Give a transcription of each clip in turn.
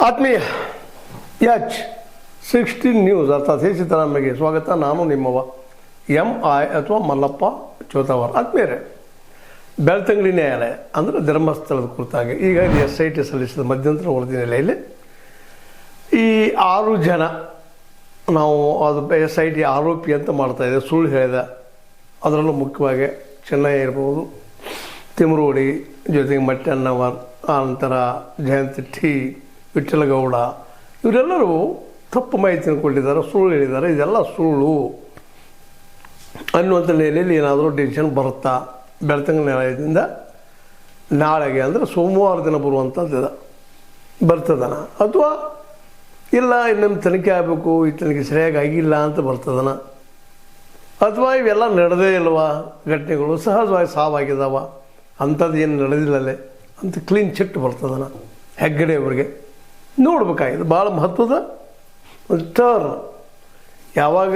ಆತ್ಮೀಯ H16 news ಅರ್ಥಾತ್ ಸಿದ್ದರಾಮಯ್ಯಗೆ ಸ್ವಾಗತ. ನಾನು ನಿಮ್ಮವ MI ಅಥವಾ ಮಲ್ಲಪ್ಪ ಚೋತವಾರ. ಆತ್ಮೀಯರೇ, ಬೆಳ್ತಂಗಡಿ ನ್ಯಾಯಾಲಯ ಅಂದರೆ ಧರ್ಮಸ್ಥಳದ ಕುರಿತಾಗಿ ಈಗ SIT ಸಲ್ಲಿಸಿದ ಮಧ್ಯಂತರ ವರದಿ ನೆಲೆಯಲ್ಲಿ ಈ 6 ಜನ ನಾವು ಅದು SIT ಆರೋಪಿ ಅಂತ ಮಾಡ್ತಾಯಿದೆ, ಸುಳ್ಳು ಹೇಳಿದ. ಅದರಲ್ಲೂ ಮುಖ್ಯವಾಗಿ ಚೆನ್ನೈ ಇರ್ಬೋದು, ತಿಮರೋಡಿ, ಜೊತೆಗೆ ಮಟ್ಟಣ್ಣವರ್, ಆನಂತರ ಜಯಂತ್ ಟಿ, ವಿಠ್ಠಲಗೌಡ, ಇವರೆಲ್ಲರೂ ತಪ್ಪು ಮಾಹಿತಿಯನ್ನು ಕೊಟ್ಟಿದ್ದಾರೆ, ಸುಳ್ಳು ಹೇಳಿದ್ದಾರೆ. ಇದೆಲ್ಲ ಸುಳ್ಳು ಅನ್ನುವಂಥ ನೆಲೆಯಲ್ಲಿ ಏನಾದರೂ ಡಿಸಿಷನ್ ಬರುತ್ತಾ ಬೆಳ್ತಂಗಡಿ ನ್ಯಾಯಾಲಯದಿಂದ ನಾಳೆಗೆ ಅಂದರೆ ಸೋಮವಾರ ದಿನ ಬರುವಂಥದ್ದು ಬರ್ತದನ, ಅಥವಾ ಇಲ್ಲ ಇನ್ನೊಮ್ಮೆ ತನಿಖೆ ಆಗಬೇಕು, ಈ ತನಿಖೆ ಸರಿಯಾಗಿ ಆಗಿಲ್ಲ ಅಂತ ಬರ್ತದನ, ಅಥವಾ ಇವೆಲ್ಲ ನಡೆದೇ ಇಲ್ವಾ ಘಟನೆಗಳು, ಸಹಜವಾಗಿ ಸಾವಾಗಿದ್ದಾವ, ಅಂಥದ್ದು ಏನು ನಡೆದಿಲ್ಲಲ್ಲೇ ಅಂತ ಕ್ಲೀನ್ ಚಿಟ್ ಬರ್ತದನ ಹೆಗ್ಗಡೆ ಅವರಿಗೆ ನೋಡ್ಬೇಕಾಗಿದೆ. ಭಾಳ ಮಹತ್ವದ ಒಂದು ಟರ್ನ್. ಯಾವಾಗ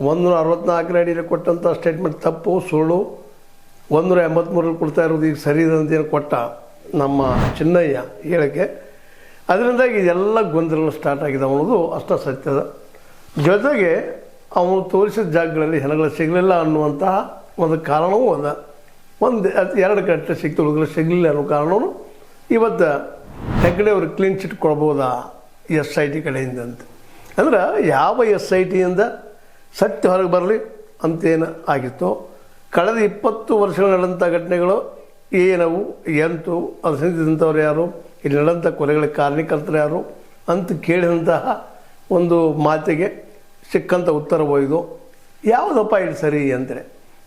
164 ಅಡಿಯಲ್ಲಿ ಕೊಟ್ಟಂಥ ಸ್ಟೇಟ್ಮೆಂಟ್ ತಪ್ಪು, ಸುಳ್ಳು, 183 ಕೊಡ್ತಾ ಇರೋದು ಈಗ ಸರಿ ಅಂತೇನು ಕೊಟ್ಟ ನಮ್ಮ ಚಿನ್ನಯ್ಯ ಹೇಳಿಕೆ, ಅದರಿಂದಾಗಿ ಇದೆಲ್ಲ ಗೊಂದಲ ಸ್ಟಾರ್ಟ್ ಆಗಿದೆ ಅನ್ನೋದು ಅಷ್ಟ ಸತ್ಯದ. ಜೊತೆಗೆ ಅವನು ತೋರಿಸಿದ ಜಾಗಗಳಲ್ಲಿ ಹೆಣಗಳು ಸಿಗಲಿಲ್ಲ ಅನ್ನುವಂತಹ ಒಂದು ಕಾರಣವೂ ಅದ. ಒಂದು 2 ಗಂಟೆ ಸಿಕ್ತು, ಹುಡುಗರು ಸಿಗಲಿಲ್ಲ ಅನ್ನೋ ಕಾರಣವೂ ಇವತ್ತು ಹೆಗ್ಗಡೆ ಅವ್ರಿಗೆ ಕ್ಲೀನ್ ಚಿಟ್ ಕೊಡ್ಬೋದಾ SIT ಕಡೆಯಿಂದ ಅಂತ. ಅಂದ್ರೆ ಯಾವ SITಯಿಂದ ಸತ್ಯ ಹೊರಗೆ ಬರಲಿ ಅಂತೇನು ಆಗಿತ್ತು. ಕಳೆದ 20 ವರ್ಷಗಳು ನಡೆದಂಥ ಘಟನೆಗಳು ಏನವು, ಎಂತು, ಅದು ಸಿಂಧಿಸಿದಂಥವ್ರು ಯಾರು, ಇಲ್ಲಿ ನಡೆದಂಥ ಕೊಲೆಗಳಿಗೆ ಕಾರಣಕರ್ತರು ಯಾರು ಅಂತ ಕೇಳಿದಂತಹ ಒಂದು ಮಾತಿಗೆ ಸಿಕ್ಕಂಥ ಉತ್ತರ ಒಯ್ದು ಯಾವುದಪ್ಪ ಇದು ಸರಿ ಅಂತೇಳಿ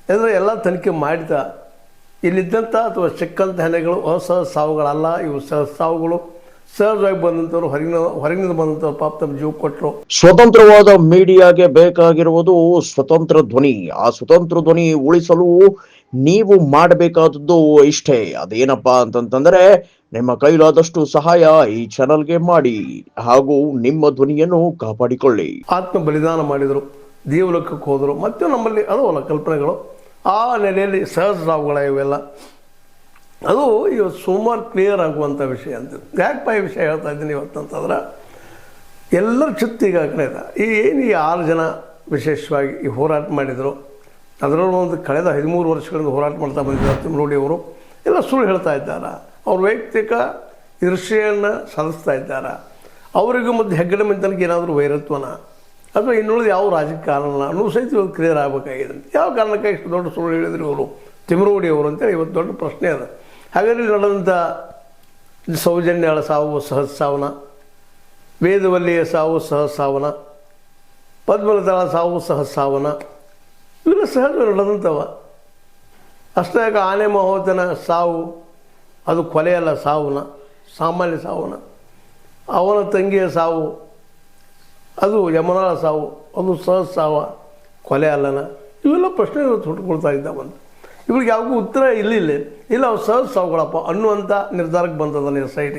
ಅಂದರೆ ಎಲ್ಲ ತನಿಖೆ ಮಾಡಿದ ಇಲ್ಲಿದ್ದಂಥ ಅಥವಾ ಸಿಕ್ಕಂಥ ಹೆಣಗಳು ಅಸಹಜ ಸಾವುಗಳಲ್ಲ, ಇವು ಸಹಜ ಸಾವುಗಳು. ಸಹಜವಾಗಿ ಬಂದಂಥವ್ರು ಹೊರಗಿನಿಂದ ಬಂದಂಥವ್ರು ಪಾಪ ತಮ್ಮ ಜೀವ ಕೊಟ್ಟರು. ಸ್ವತಂತ್ರವಾದ ಮೀಡಿಯಾಗೆ ಬೇಕಾಗಿರುವುದು ಸ್ವತಂತ್ರ ಧ್ವನಿ. ಆ ಸ್ವತಂತ್ರ ಧ್ವನಿ ಉಳಿಸಲು ನೀವು ಮಾಡಬೇಕಾದದ್ದು ಇಷ್ಟೇ. ಅದೇನಪ್ಪಾ ಅಂತಂತಂದ್ರೆ ನಿಮ್ಮ ಕೈಲಾದಷ್ಟು ಸಹಾಯ ಈ ಚಾನಲ್ಗೆ ಮಾಡಿ ಹಾಗೂ ನಿಮ್ಮ ಧ್ವನಿಯನ್ನು ಕಾಪಾಡಿಕೊಳ್ಳಿ. ಆತ್ಮ ಬಲಿದಾನ ಮಾಡಿದರು, ದೇವಲೋಕಕ್ಕೆ ಹೋದರು, ಮತ್ತು ನಮ್ಮಲ್ಲಿ ಅದವಲ್ಲ ಕಲ್ಪನೆಗಳು. ಆ ನೆಲೆಯಲ್ಲಿ ಸಹಜ ಸಾವುಗಳ ಇವೆಲ್ಲ ಅದು ಇವತ್ತು ಸುಮಾರು ಕ್ಲಿಯರ್ ಆಗುವಂಥ ವಿಷಯ ಅಂತ. ಯಾಕಪ್ಪ ಈ ವಿಷಯ ಹೇಳ್ತಾ ಇದ್ದೀನಿ ಇವತ್ತಂತಂದ್ರೆ ಎಲ್ಲರ ಚಿತ್ತಿಗೆ ಆ ಕಡೆ ಇದೆ. ಏನು ಈ 6 ಜನ ವಿಶೇಷವಾಗಿ ಈ ಹೋರಾಟ ಮಾಡಿದರು, ಅದರಲ್ಲೂ ಒಂದು ಕಳೆದ 13 ವರ್ಷಗಳಿಂದ ಹೋರಾಟ ಮಾಡ್ತಾ ಬಂದಿದ್ದಾರೆ ತಿಮರೋಡಿ ಅವರು. ಎಲ್ಲ ಸುಳ್ಳು ಹೇಳ್ತಾ ಇದ್ದಾರೆ, ಅವ್ರ ವೈಯಕ್ತಿಕ ಈರ್ಷೆಯನ್ನು ಸಲ್ಲಿಸ್ತಾ ಇದ್ದಾರೆ. ಅವರಿಗೂ ಮತ್ತು ಹೆಗ್ಗಡೆ ಮಿಂತನಿಗೆ ಏನಾದರೂ ವೈರತ್ವನ ಅಥವಾ ಇನ್ನುಳಿದ ಯಾವ ರಾಜಕಾರಣ ಅನ್ನೋ ಸಹಿತ ಇವತ್ತು ಕ್ಲಿಯರ್ ಆಗಬೇಕಾಗಿದೆ. ಯಾವ ಕಾರಣಕ್ಕೆ ಇಷ್ಟು ದೊಡ್ಡ ಸುಳ್ಳು ಹೇಳಿದ್ರು ಇವರು ತಿಮರೋಡಿ ಅವರು ಅಂತೇಳಿ ಇವತ್ತು ದೊಡ್ಡ ಪ್ರಶ್ನೆ ಅದ. ಹಾಗಾದರೆ ನಡೆದಂಥ ಸೌಜನ್ಯಳ ಸಾವು ಸಹಜ ಸಾವನ, ವೇದವಲ್ಲಿಯ ಸಾವು ಸಹಜ ಸಾವನ, ಪದ್ಮಲತಾಳ ಸಾವು ಸಹಜ ಸಾವನ, ಇವೆಲ್ಲ ಸಹಜ ನಡೆದಂಥವ. ಅಷ್ಟೇ ಆನೆ ಮಹೋದನ ಸಾವು ಅದು ಕೊಲೆಯಲ್ಲ, ಸಾವನ ಸಾಮಾನ್ಯ ಸಾವನ. ಅವನ ತಂಗಿಯ ಸಾವು ಅದು ಯಮನಾಳ ಸಾವು, ಅದು ಸಹಜ ಸಾವ, ಕೊಲೆ ಅಲ್ಲನ. ಇವೆಲ್ಲ ಪ್ರಶ್ನೆ ಹುಟ್ಟುಕೊಳ್ತಾ ಇದ್ದಾವಂತ. ಇವ್ರಿಗೆ ಯಾವಾಗೂ ಉತ್ತರ ಇಲ್ಲ ಅವು ಸಹಜ ಸಾವುಗಳಪ್ಪ ಅನ್ನುವಂಥ ನಿರ್ಧಾರಕ್ಕೆ ಬಂದದನ್ನು SIT.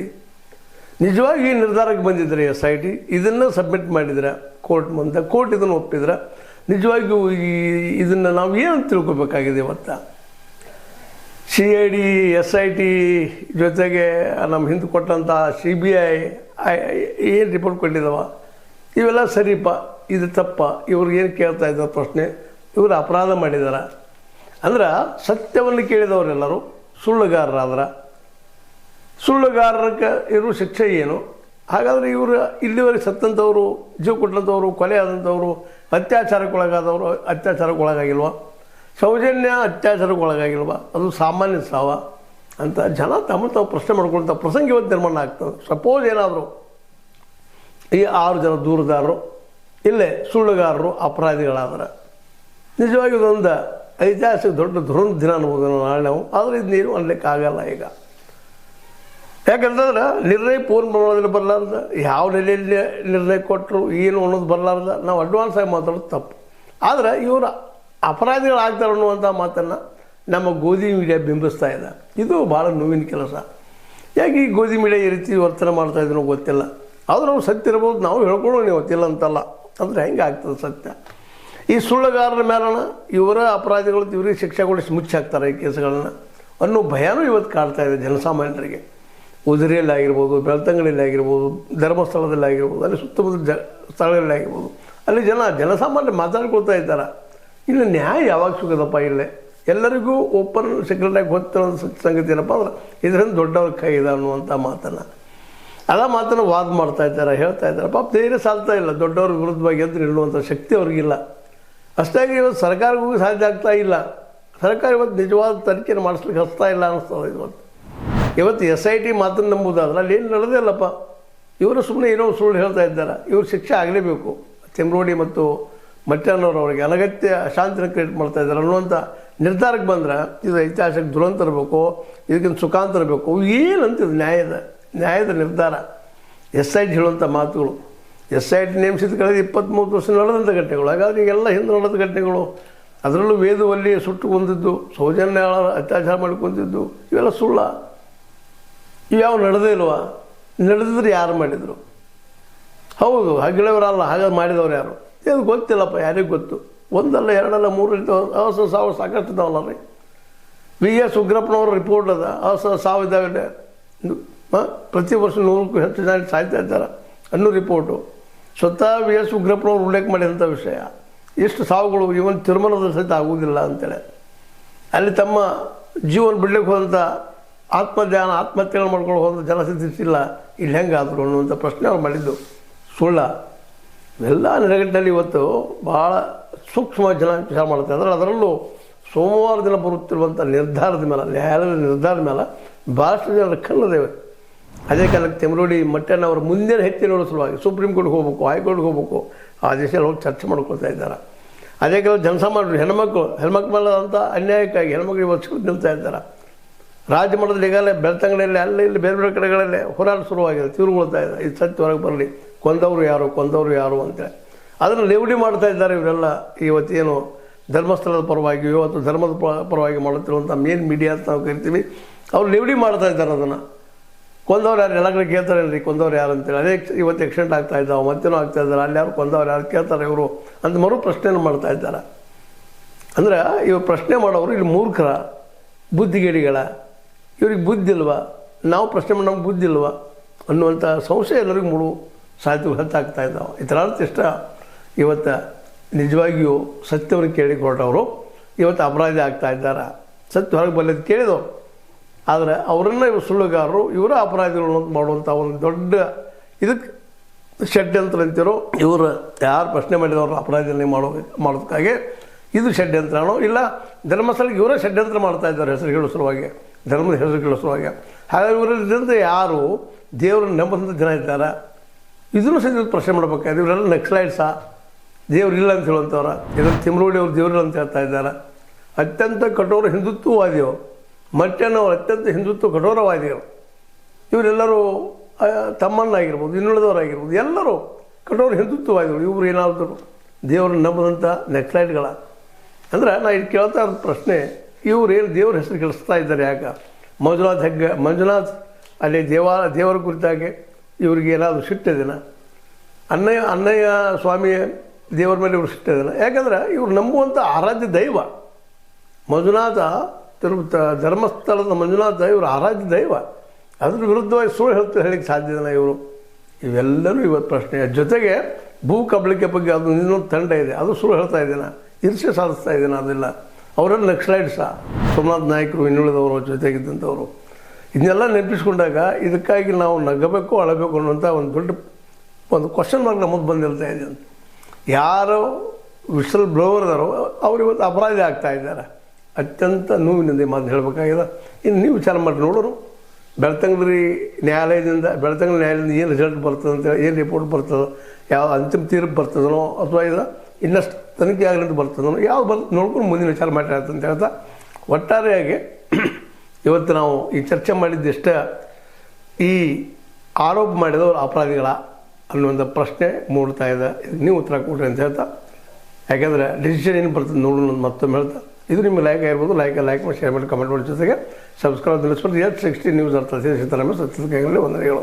ನಿಜವಾಗಿ ಈ ನಿರ್ಧಾರಕ್ಕೆ ಬಂದಿದ್ರೆ SIT ಇದನ್ನು ಸಬ್ಮಿಟ್ ಮಾಡಿದ್ರೆ ಕೋರ್ಟ್ ಮುಂದೆ, ಕೋರ್ಟ್ ಇದನ್ನು ಒಪ್ಪಿದ್ರೆ ನಿಜವಾಗಿಯೂ ಇದನ್ನು ನಾವು ಏನು ತಿಳ್ಕೊಬೇಕಾಗಿದೆ. ಇವತ್ತು CID SIT ಜೊತೆಗೆ ನಮ್ಮ ಹಿಂದೆ ಕೊಟ್ಟಂಥ CBI ಏನು ರಿಪೋರ್ಟ್ ಕೊಟ್ಟಿದ್ದಾವ, ಇವೆಲ್ಲ ಸರಿಪ್ಪ, ಇದು ತಪ್ಪ, ಇವ್ರಿಗೆ ಏನು ಕೇಳ್ತಾ ಇದ್ದಾರೆ ಪ್ರಶ್ನೆ, ಇವರು ಅಪರಾಧ ಮಾಡಿದಾರ ಅಂದ್ರೆ ಸತ್ಯವನ್ನು ಕೇಳಿದವರೆಲ್ಲರೂ ಸುಳ್ಳುಗಾರರಾದ್ರೆ ಸುಳ್ಳುಗಾರಕ್ಕೆ ಇರೋ ಶಿಕ್ಷೆ ಏನು? ಹಾಗಾದರೆ ಇವರು ಇಲ್ಲಿವರೆಗೆ ಸತ್ತಂಥವ್ರು, ಜೀವ ಕೊಟ್ಟಂಥವ್ರು, ಕೊಲೆ ಆದಂಥವ್ರು, ಅತ್ಯಾಚಾರಕ್ಕೊಳಗಾದವರು ಅತ್ಯಾಚಾರಕ್ಕೊಳಗಾಗಿಲ್ವ, ಸೌಜನ್ಯ ಅತ್ಯಾಚಾರಕ್ಕೊಳಗಾಗಿಲ್ವ, ಅದು ಸಾಮಾನ್ಯ ಸಾವ ಅಂತ ಜನ ತಾವು ಪ್ರಶ್ನೆ ಮಾಡ್ಕೊಳ್ತಾ ಪ್ರಸಂಗ ಇವತ್ತು ನಿರ್ಮಾಣ ಆಗ್ತದೆ. ಸಪೋಸ್ ಏನಾದರೂ ಈ 6 ಜನ ದೂರುದಾರರು ಇಲ್ಲೇ ಸುಳ್ಳುಗಾರರು ಅಪರಾಧಿಗಳಾದ್ರೆ ನಿಜವಾಗಿ ಇದೊಂದು ಐತಿಹಾಸಿಕ ದೊಡ್ಡ ದುರಂತ ದಿನ ಅನ್ಬೋದು ನಾಳೆ ನಾವು. ಆದರೆ ಇದು ನೀರು ಅನ್ಲಿಕ್ಕೆ ಆಗಲ್ಲ ಈಗ. ಯಾಕಂತಂದ್ರೆ ನಿರ್ಣಯ ಪೂರ್ಣ ಪ್ರಮಾಣದಲ್ಲಿ ಬರಲಾರ್ದ, ಯಾವ ನೆಲೆಯಲ್ಲಿ ನಿರ್ಣಯ ಕೊಟ್ಟರು ಏನು ಅನ್ನೋದು ಬರಲಾರ್ದ ನಾವು ಅಡ್ವಾನ್ಸ್ ಆಗಿ ಮಾತಾಡೋದು ತಪ್ಪು. ಆದರೆ ಇವರು ಅಪರಾಧಿಗಳಾಗ್ತಾರೆ ಅನ್ನುವಂಥ ಮಾತನ್ನು ನಮ್ಮ ಗೋಧಿ ಮೀಡಿಯಾ ಬಿಂಬಿಸ್ತಾ ಇದೆ. ಇದು ಭಾಳ ನೋವಿನ ಕೆಲಸ. ಯಾಕೆ ಈ ಗೋಧಿ ಮೀಡಿಯಾ ಈ ರೀತಿ ವರ್ತನೆ ಮಾಡ್ತಾಯಿದ್ರು ಗೊತ್ತಿಲ್ಲ. ಆದರೂ ಅವ್ರು ಸತ್ಯ ಇರ್ಬೋದು, ನಾವು ಹೇಳ್ಕೊಳ್ಳೋಣ ಗೊತ್ತಿಲ್ಲ ಅಂತಲ್ಲ. ಅಂದರೆ ಹೆಂಗೆ ಆಗ್ತದೆ ಸತ್ಯ? ಈ ಸುಳ್ಳುಗಾರರ ಮೇಲನ ಇವರ ಅಪರಾಧಿಗಳು ಇವರಿಗೆ ಶಿಕ್ಷೆಗೊಳಿಸಿ ಮುಚ್ಚಾಕ್ತಾರೆ ಈ ಕೇಸುಗಳನ್ನು ಅನ್ನೋ ಭಯನೂ ಇವತ್ತು ಕಾಡ್ತಾ ಇದೆ ಜನಸಾಮಾನ್ಯರಿಗೆ. ಉಜಿರೆಯಲ್ಲಿ ಆಗಿರ್ಬೋದು, ಬೆಳ್ತಂಗಡಿಯಲ್ಲಿ ಆಗಿರ್ಬೋದು, ಧರ್ಮಸ್ಥಳದಲ್ಲಿ ಆಗಿರ್ಬೋದು, ಅಲ್ಲಿ ಸುತ್ತಮುತ್ತ ಸ್ಥಳಗಳಲ್ಲಿ ಆಗಿರ್ಬೋದು, ಅಲ್ಲಿ ಜನಸಾಮಾನ್ಯರು ಮಾತಾಡ್ಕೊಳ್ತಾ ಇದ್ದಾರೆ. ಇಲ್ಲಿ ನ್ಯಾಯ ಯಾವಾಗ ಸಿಗೋದಪ್ಪ? ಇಲ್ಲೇ ಎಲ್ಲರಿಗೂ ಓಪನ್ ಸೆಕ್ರೆಟಾಗಿ ಗೊತ್ತಿರೋ ಸಂಗತಿ ಏನಪ್ಪ ಅಂದ್ರೆ ಇದರಿಂದ ದೊಡ್ಡವ್ರ ಕೈ ಇದೆ ಅನ್ನುವಂಥ ಮಾತನ್ನು ವಾದ ಮಾಡ್ತಾ ಇದ್ದಾರೆ, ಹೇಳ್ತಾ ಇದ್ದಾರೆ. ಪಾಪ ಧೈರ್ಯ ಸಾಲ್ತಾ ಇಲ್ಲ, ದೊಡ್ಡವ್ರ ವಿರುದ್ಧವಾಗಿ ಎದ್ದು ನಿಲ್ಲುವಂಥ ಶಕ್ತಿ ಅವ್ರಿಗಿಲ್ಲ. ಅಷ್ಟಾಗಿ ಇವತ್ತು ಸರ್ಕಾರಕ್ಕೂ ಸಾಧ್ಯ ಆಗ್ತಾ ಇಲ್ಲ. ಸರ್ಕಾರ ಇವತ್ತು ನಿಜವಾದ ತನಿಖೆಯನ್ನು ಮಾಡಿಸ್ಲಿಕ್ಕೆ ಹಚ್ತಾ ಇಲ್ಲ ಅನ್ನಿಸ್ತದೆ. ಇವತ್ತು SIT ಮಾತನ್ನು ನಂಬುದಾದ್ರೆ ಅಲ್ಲಿ ಏನು ನಡೆದಿಲ್ಲಪ್ಪ. ಇವರು ಸುಮ್ಮನೆ ಏನೋ ಸುಳ್ಳು ಹೇಳ್ತಾ ಇದ್ದಾರೆ. ಇವ್ರ ಶಿಕ್ಷೆ ಆಗಲೇಬೇಕು. ತಿಮ್ರೋಡಿ ಮತ್ತು ಮಟ್ಟಣ್ಣವ್ರವ್ರಿಗೆ ಅನಗತ್ಯ ಅಶಾಂತಿನ ಕ್ರಿಯೇಟ್ ಮಾಡ್ತಾ ಇದ್ದಾರೆ ಅನ್ನುವಂಥ ನಿರ್ಧಾರಕ್ಕೆ ಬಂದ್ರೆ ಇದು ಐತಿಹಾಸಿಕ ದುರಂತ ಇರಬೇಕು, ಇದಕ್ಕಿಂತ ಸುಖಾಂತ ಇರಬೇಕು. ಏನಂತಿದೆ ನ್ಯಾಯದ ನಿರ್ಧಾರ. SIT ಹೇಳುವಂಥ ಮಾತುಗಳು, SIT ನೇಮಿಸಿದ ಕಳೆದ 23 ವರ್ಷ ನಡೆದಂಥ ಘಟನೆಗಳು. ಹಾಗಾದ್ರೆ ಈಗೆಲ್ಲ ಹಿಂದೆ ನಡೆದ ಘಟನೆಗಳು, ಅದರಲ್ಲೂ ವೇದವಲ್ಲಿ ಸುಟ್ಟು ಕೊಂದಿದ್ದು, ಸೌಜನ್ಯ ಅತ್ಯಾಚಾರ ಮಾಡಿ ಕೊಂದಿದ್ದು, ಇವೆಲ್ಲ ಸುಳ್ಳ? ಇವ್ಯಾವ ನಡೆದೇ ಇಲ್ವಾ? ನಡೆದಿದ್ರೆ ಯಾರು ಮಾಡಿದರು? ಹೌದು, ಹಗ್ಗಳವರಲ್ಲ, ಹಾಗಾದ್ರೆ ಮಾಡಿದವ್ರು ಯಾರು? ಇದು ಗೊತ್ತಿಲ್ಲಪ್ಪ, ಯಾರಿಗೂ ಗೊತ್ತು. ಒಂದಲ್ಲ, ಎರಡಲ್ಲ, ಮೂರು ಸಾವು ಸಾಕಷ್ಟು ಇದ್ದಾವಲ್ಲ ರೀ. VS ಉಗ್ರಪ್ಪನವ್ರ ರಿಪೋರ್ಟ್ ಅದ, ಸಾವು ಇದ್ದಾವೆ. ಪ್ರತಿ ವರ್ಷ 100ಕ್ಕೂ ಹೆಚ್ಚು ಜನ ಸಾಯ್ತಾ ಇದ್ದಾರೆ ಅನ್ನೋ ರಿಪೋರ್ಟು. ಸ್ವತಃ VS ಉಗ್ರಪ್ಪನವ್ರು ಉಲ್ಲೇಖ ಮಾಡಿದಂಥ ವಿಷಯ. ಎಷ್ಟು ಸಾವುಗಳು ಇವನ್ ತಿರುಮಲದ ಸಹಿತ ಆಗುವುದಿಲ್ಲ ಅಂತೇಳಿ ಅಲ್ಲಿ ತಮ್ಮ ಜೀವನ ಬಿಡ್ಲಿಕ್ಕೆ ಹೋದಂಥ ಆತ್ಮಹತ್ಯೆಗಳು ಮಾಡ್ಕೊಂಡು ಹೋದಂಥ ಜನಸ್ಥಿತಿಲ್ಲ. ಇಲ್ಲಿ ಹೆಂಗಾದರು ಅನ್ನುವಂಥ ಪ್ರಶ್ನೆ ಅವ್ರು ಮಾಡಿದ್ದು ಸುಳ್ಳ? ಎಲ್ಲ ನೆಲೆಗಟ್ಟಿನಲ್ಲಿ ಇವತ್ತು ಭಾಳ ಸೂಕ್ಷ್ಮ ಜನ ವಿಚಾರ ಮಾಡ್ತಾ ಇದ್ದಾರೆ. ಅದರಲ್ಲೂ ಸೋಮವಾರ ದಿನ ಬರುತ್ತಿರುವಂಥ ನಿರ್ಧಾರದ ಮೇಲೆ, ನ್ಯಾಯಾಲಯದ ನಿರ್ಧಾರದ ಮೇಲೆ ಭಾಳಷ್ಟು ಜನರ ಕಣ್ಣದೇವೆ. ಅದೇ ಕಾಲಕ್ಕೆ ತಿಮ್ರೋಡಿ ಮಟ್ಟಣ್ಣವರ ಮುಂದಿನ ಹೆಜ್ಜೆ ನೋಡೋ ಸಲುವಾಗಿ ಸುಪ್ರೀಂ ಕೋರ್ಟ್ಗೆ ಹೋಗ್ಬೇಕು, ಹೈಕೋರ್ಟ್ಗೆ ಹೋಗ್ಬೇಕು, ಆ ದೇಶದಲ್ಲಿ ಹೋಗಿ ಚರ್ಚೆ ಮಾಡ್ಕೊಳ್ತಾ ಇದ್ದಾರೆ. ಅದೇ ಕಾಲ ಜನಸಾಮಾನ್ಯರು ಹೆಣ್ಮಕ್ಳ ಮೇಲೆ ಅಂತ ಅನ್ಯಾಯಕ್ಕಾಗಿ ಹೆಣ್ಮಕ್ಳಿಗೆ ಇವತ್ತು ನಿಲ್ತಾ ಇದ್ದಾರೆ. ರಾಜ್ಯ ಮಟ್ಟದಲ್ಲಿ ಈಗಾಗಲೇ ಬೆಳ್ತಂಗಡಿಯಲ್ಲಿ ಅಲ್ಲಿ ಇಲ್ಲಿ ಬೇರೆ ಬೇರೆ ಕಡೆಗಳಲ್ಲಿ ಹೋರಾಟ ಶುರುವಾಗಿದೆ, ತೀವ್ರಗೊಳ್ತಾ ಇದೆ. ಇದು ಸತ್ಯ ಹೊರಗೆ ಬರಲಿ, ಕೊಂದವರು ಯಾರು ಅಂತೇಳಿ ಅದನ್ನು ಲೇವಡಿ ಮಾಡ್ತಾ ಇದ್ದಾರೆ ಇವರೆಲ್ಲ. ಇವತ್ತೇನು ಧರ್ಮಸ್ಥಳದ ಪರವಾಗಿಯೋ ಅಥವಾ ಧರ್ಮದ ಪರವಾಗಿ ಮಾಡುತ್ತಿರುವಂಥ ಮೇನ್ ಮೀಡಿಯಾ ಅಂತ ನಾವು ಕರಿತೀವಿ, ಅವ್ರು ಲೇವಡಿ ಮಾಡ್ತಾ ಇದ್ದಾರೆ. ಅದನ್ನು ಕೊಂದವ್ರು ಯಾರು ಎಲ್ಲ ಕಡೆ ಕೇಳ್ತಾರೆ ರೀ, ಕೊಂದವ್ರು ಯಾರು ಅಂತೇಳಿ. ಅದೇ ಇವತ್ತು ಆಕ್ಸಿಡೆಂಟ್ ಆಗ್ತಾ ಇದ್ದಾವೆ, ಮತ್ತೇನೋ ಆಗ್ತಾ ಇದ್ದಾರೆ, ಅಲ್ಲಿ ಯಾರು ಕೊಂದವ್ರು ಯಾರು ಕೇಳ್ತಾರೆ ಇವರು ಅಂತ ಮರು ಪ್ರಶ್ನೆಯನ್ನು ಮಾಡ್ತಾ ಇದ್ದಾರೆ. ಅಂದ್ರೆ ಇವರು ಪ್ರಶ್ನೆ ಮಾಡೋರು ಇಲ್ಲಿ ಮೂರ್ಖರ, ಬುದ್ಧಿಗೇಡಿಗಳ, ಇವ್ರಿಗೆ ಬುದ್ಧಿ ಇಲ್ವಾ? ನಾವು ಪ್ರಶ್ನೆ ಮಾಡಿ ನಮ್ಗೆ ಬುದ್ಧಿ ಇಲ್ವಾ ಅನ್ನುವಂಥ ಸಂಶಯ ಎಲ್ಲರಿಗೂ ಮೂಡು ಸಾಧ್ಯತೆ ಹೆಚ್ಚಾಗ್ತಾ ಇದ್ದಾವೆ. ಇದರ ಅರ್ಥ ಇಷ್ಟ, ಇವತ್ತು ನಿಜವಾಗಿಯೂ ಸತ್ಯವನ್ನು ಕೇಳಿ ಹೊರಟವರು ಇವತ್ತು ಅಪರಾಧಿ ಆಗ್ತಾ ಇದ್ದಾರೆ. ಸತ್ಯ ಹೊರಗೆ ಬಲ್ಲದು ಕೇಳಿದವರು, ಆದರೆ ಅವರನ್ನು ಇವರು ಸುಳ್ಳುಗಾರರು, ಇವರ ಅಪರಾಧಿಗಳು ಮಾಡುವಂಥ ಒಂದು ದೊಡ್ಡ ಇದಕ್ಕೆ ಷಡ್ಯಂತ್ರ ಅಂತಿರೋ. ಇವರು ಯಾರು ಪ್ರಶ್ನೆ ಮಾಡಿದವರು ಅಪರಾಧಿಗಳನ್ನೇ ಮಾಡೋದಕ್ಕಾಗಿ ಇದು ಷಡ್ಯಂತ್ರನೋ ಇಲ್ಲ ಧರ್ಮಸ್ಥಳಕ್ಕೆ ಇವರೇ ಷಡ್ಯಂತ್ರ ಮಾಡ್ತಾ ಇದ್ದಾರೆ ಹೆಸರು ಹೇಳೋ ಸಲುವಾಗಿ, ಧರ್ಮದ ಹೆಸರು ಹೇಳೋ ಸಲುವಾಗಿ. ಹಾಗಾಗಿ ಇವರಿಂದ ಯಾರು ದೇವರನ್ನು ನಂಬಂಥ ಜನ ಇದ್ದಾರೆ, ಇದನ್ನು ಸಹಿತ ಪ್ರಶ್ನೆ ಮಾಡಬೇಕಾದ್ರೆ ಇವರೆಲ್ಲ ನಕ್ಸಲೈಟ್ಸಾ, ದೇವ್ರಿಲ್ಲ ಅಂತ ಹೇಳುವಂಥವ್ರ? ಇದನ್ನು ತಿಮ್ರೋಡಿ ಅವರು ದೇವರಿಲ್ಲ ಅಂತ ಹೇಳ್ತಾ ಇದ್ದಾರೆ. ಅತ್ಯಂತ ಕಠೋರ ಹಿಂದುತ್ವವಾದಿಗಳು, ಮಟ್ಟಣ್ಣವರು ಅತ್ಯಂತ ಹಿಂದುತ್ವ ಕಠೋರವಾದಿಗಳು. ಇವರೆಲ್ಲರೂ ತಮ್ಮನ್ನಾಗಿರ್ಬೋದು, ಇನ್ನುಳಿದವರಾಗಿರ್ಬೋದು, ಎಲ್ಲರೂ ಕಠೋರ ಹಿಂದುತ್ವವಾದಿಗಳು. ಇವರು ಏನಾದರೂ ದೇವರನ್ನು ನಂಬದಂಥ ನಕ್ಸಲೈಟ್ಗಳ? ಅಂದ್ರೆ ನಾನು ಇದು ಕೇಳ್ತಾ ಇರೋದು ಪ್ರಶ್ನೆ, ಇವ್ರು ಏನು ದೇವ್ರ ಹೆಸರು ಗಳಿಸ್ತಾ ಇದ್ದಾರೆ? ಯಾಕೆ ಮಂಜುನಾಥ್ ಅಲ್ಲಿ ದೇವರ ಕುರಿತಾಗಿ ಇವ್ರಿಗೆ ಏನಾದರೂ ಸಿಟ್ಟಿದೆನಾ? ಅಣ್ಣಯ್ಯ ಸ್ವಾಮಿ ದೇವರ ಮೇಲೆ ಇವರು ಸಿಟ್ಟಿದೆನ? ಯಾಕಂದ್ರೆ ಇವ್ರು ನಂಬುವಂಥ ಆರಾಧ್ಯ ದೈವ ಮಂಜುನಾಥ, ಧರ್ಮಸ್ಥಳದ ಮಂಜುನಾಥ ಇವರು ಆರಾಧ್ಯ ದೈವ. ಅದ್ರ ವಿರುದ್ಧವಾಗಿ ಸುಳ್ಳು ಹೇಳಿಕ್ಕೆ ಸಾಧ್ಯದನ ಇವರು? ಇವೆಲ್ಲರೂ ಇವತ್ತು ಪ್ರಶ್ನೆ. ಜೊತೆಗೆ ಭೂ ಕಬಳಿಕೆ ಬಗ್ಗೆ ಅದು ಇನ್ನೊಂದು ತಂಡ ಇದೆ, ಅದು ಸುಳ್ಳು ಹೇಳ್ತಾ ಇದ್ದೇನೆ, ಈರ್ಷ್ಯೆ ಸಾಧಿಸ್ತಾ ಇದ್ದೇನೆ. ಅದೆಲ್ಲ ಅವರೆಲ್ಲ ನಕ್ಸಲೈಟ್ಸಾ, ಸೋಮನಾಥ್ ನಾಯಕರು, ಇನ್ನುಳಿದವರು, ಜೊತೆಗಿದ್ದಂಥವರು. ಇದನ್ನೆಲ್ಲ ನೆನಪಿಸ್ಕೊಂಡಾಗ ಇದಕ್ಕಾಗಿ ನಾವು ನಗಬೇಕು ಅಳಬೇಕು ಅನ್ನುವಂಥ ಒಂದು ದೊಡ್ಡ ಒಂದು ಕ್ವಶನ್ ಮಾರ್ಕ್ ನಮ್ಮದು ಬಂದಿರ್ತಾ ಇದೆ. ಅಂತ ಯಾರು ವಿಷಲ್ ಬ್ಲೋವರ್ದಾರೋ ಅವ್ರು ಇವತ್ತು ಅಪರಾಧಿ ಆಗ್ತಾ ಇದ್ದಾರೆ. ಅತ್ಯಂತ ನೋವಿನಿಂದ ಮಾತು ಹೇಳಬೇಕಾಗಿದೆ. ಇನ್ನು ನೀವು ವಿಚಾರ ಮಾಡಿ ನೋಡೋರು, ಬೆಳ್ತಂಗಡಿ ನ್ಯಾಯಾಲಯದಿಂದ ಏನು ರಿಸಲ್ಟ್ ಬರ್ತದೆ ಅಂತೇಳಿ, ಏನು ರಿಪೋರ್ಟ್ ಬರ್ತದೋ, ಯಾವ ಅಂತಿಮ ತೀರ್ಪು ಬರ್ತದನೋ, ಅಥವಾ ಇದು ಇನ್ನಷ್ಟು ತನಿಖೆ ಆಗಲಿ ಬರ್ತದನೋ, ಯಾವ್ದು ನೋಡ್ಕೊಂಡು ಮುಂದಿನ ವಿಚಾರ ಮಾಡಿರ್ತಂತ ಅಂತ ಹೇಳ್ತಾ, ಒಟ್ಟಾರೆಯಾಗಿ ಇವತ್ತು ನಾವು ಈ ಚರ್ಚೆ ಮಾಡಿದ್ದಷ್ಟೇ ಈ ಆರೋಪ ಮಾಡಿದವರು ಅಪರಾಧಿಗಳ ಅನ್ನುವಂಥ ಪ್ರಶ್ನೆ ಮೂಡ್ತಾ ಇದೆ. ನೀವು ಉತ್ತರ ಕೊಡ್ರಿ ಅಂತ ಹೇಳ್ತಾ, ಯಾಕೆಂದರೆ ಡಿಸಿಷನ್ ಏನು ಬರ್ತದೆ ನೋಡೋಣ ಮತ್ತೊಮ್ಮೆ ಹೇಳ್ತಾ, ಇದು ನಿಮಗೆ ಲೈಕ್ ಆಗಿರ್ಬೋದು. ಲೈಕ್ ಮಾಡಿ, ಶೇರ್ ಮಾಡಿ, ಕಮೆಂಟ್ ಮಾಡಿ, ಜೊತೆಗೆ ಸಬ್ಸ್ಕ್ರೈಬ್ ನಿಲ್ಲಿಸ್ಬಿಟ್ಟು S60 ನ್ಯೂಸ್ ಅರ್ಥ ಸತ್ಯದ ವಂದನೆಗಳು.